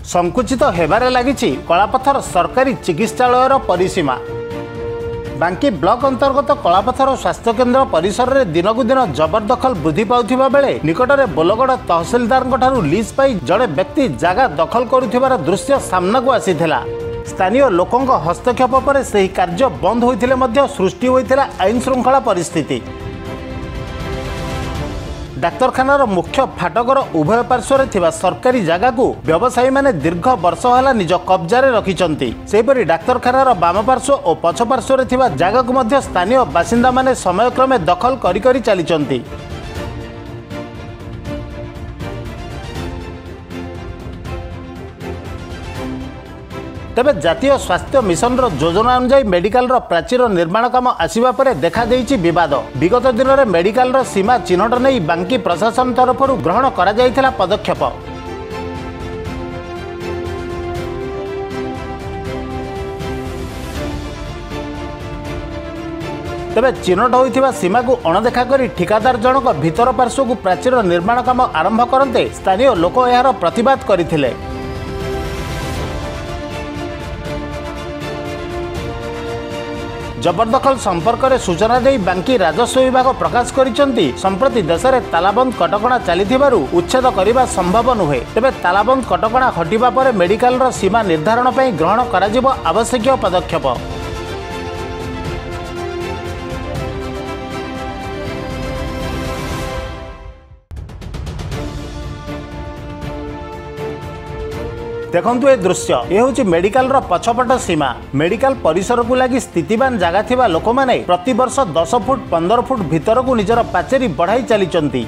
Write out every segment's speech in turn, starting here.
संकुचित हेबारे लागिछि कलापथर सरकारी चिकित्सालयर परिसीमा। बांकी ब्लॉक अंतर्गत कलापथर स्वास्थ्य केन्द्र परिसर में दिनकू दिन जबरदखल वृद्धि पाउथिबा बेले निकटरे बोलगड़ तहसिलदार लीज पाई जड़े व्यक्ति जागा दखल करुथिबार दृश्य सामना को आसीथिला। स्थानीय लोकों हस्तक्षेप पर सही कार्य बंद होइथिले मध्य सृष्टि होइथिला आईन श्रृंखला परिस्थिति। डाक्तरखानार मुख्य फाटकर उभय पार्श्वर थिबा सरकारी जगह को व्यवसायी माने दीर्घ वर्ष होला निज कब्जारे रखिचंती। सेपरि डाक्तरखानार बाम पार्श्व और पछ पार्श्वर थिबा जगह को मध्य स्थानीय बासिंदा माने समयक्रमे दखल करी करी चलिचंती। तेबे जातीय स्वास्थ्य मिशन योजना अनुसार मेडिकल प्राचीर निर्माण काम आसिबा परे देखा देइछि विवाद। विगत दिन में मेडिकल सीमा चिन्हट नहीं बांकी प्रशासन तरफ ग्रहण करा जाइथिला पदक्षेप। तेबे चिन्हट होइथिबा सीमा को अणदेखा करी ठिकादार जनक भीतर पार्श्व को प्राचीर निर्माण काम आरंभ करते स्थानीय लोक यार प्रतिवाद करथिले। जबरदखल संपर्क में सूचना दे बांकी राजस्व विभाग प्रकाश करिसेंती संप्रति देश में तालाबंद कटकणा चलिथिबारु उच्छेद करने संभव नुहे। तेबे तालाबंद कटकणा हटिबा पर मेडिकल सीमा निर्धारण पर ग्रहण कराजिबो आवश्यक पदक्षेप। देखंतु ए दृश्य ये हूँ मेडिकल पछपट सीमा। मेडिकल परिसर को लगी स्थितिवान जगह थिबा लोक माने प्रति वर्ष 10 फुट 15 फुट भीतर को निजर पाचेरी बढ़ाई चलीचंती।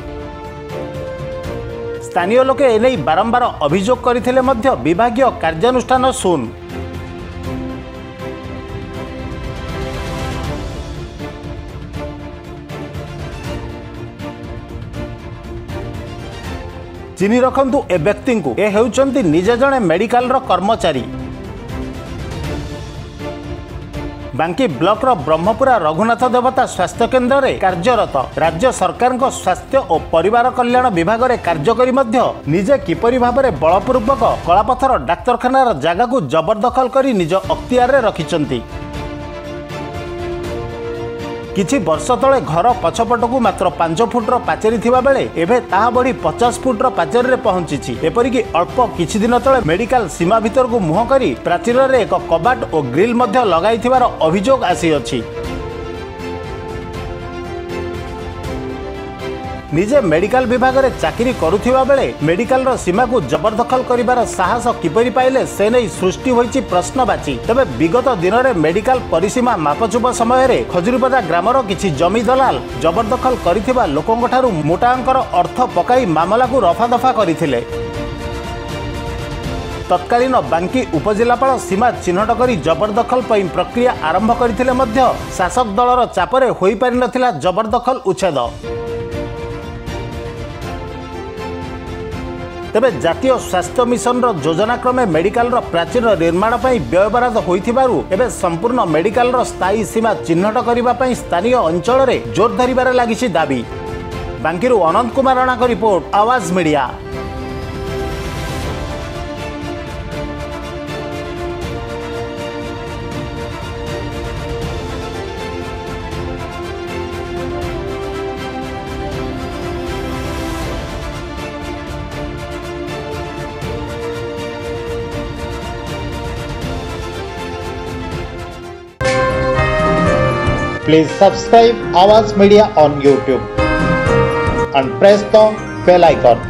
स्थानीय लोके एने बारंबार अभियोग करथिले मध्य विभागीय कार्यानुष्ठान शून्य। चिनी रखंतु ए व्यक्ति को ए हेउचंती निजे जणे मेडिकल कर्मचारी। बांकी ब्लॉक ब्रह्मपुरा रघुनाथ देवता स्वास्थ्य केन्द्र में कार्यरत राज्य सरकार स्वास्थ्य और परिवार कल्याण विभाग में कार्य करी मध्य निजे किपरि भाबरे बलपूर्वक कलापथर डाक्तरखानार जगह को जबरदखल करी निज अख्तियार रे रखिचंती। किछि वर्ष तले घर पछपट को मात्र 5 फुट्र पाचेरी थिबा बेले एबे ताहा बढ़ी 50 फुट्र पाचेरी रे पहुंचीछि। एपरिकी अल्प किछि दिन तले मेडिकल सीमा भीतर को मुह करी प्राचीर रे एक कबाट और ग्रिल मध्य लगाइथिबार अभियोग आसी अछि। निजे मेडिकल विभाग में चाकरी करुथिबा बेले मेडिकल सीमा को जबरदखल करिबार साहस किपरि पाइले से नहीं सृष्टि होइछि प्रश्नवाची। तबे विगत दिन में मेडिकल परिसीमा मापचुप समय रे खजुरीपदा ग्रामर किछि जमी दलाल जबरदखल करिथिबा लोकंक ठारू मोटा अंकर अर्थ पकाई मामला को रफादफा करथिले। तत्कालीन बांकी उपजिलापाल सीमा चिन्हट करी जबरदखल पई प्रक्रिया आरंभ करथिले मध्य शासक दलर चापरे होई पारि नथिला जबरदखल उच्छेद। तेबे जातीय स्वास्थ्य मिशन योजना क्रमे मेडिकल प्राचीर निर्माण पर व्यय बराद होइथिबारु एबे संपूर्ण मेडिकल स्थायी सीमा चिन्हट करिबा पई स्थानीय अंचल में जोर धरिबार लागिछि दाबी। बांकीरु अनंत कुमार राणा को रिपोर्ट, आवाज media. Please subscribe Awaaz Media on YouTube and press the bell icon.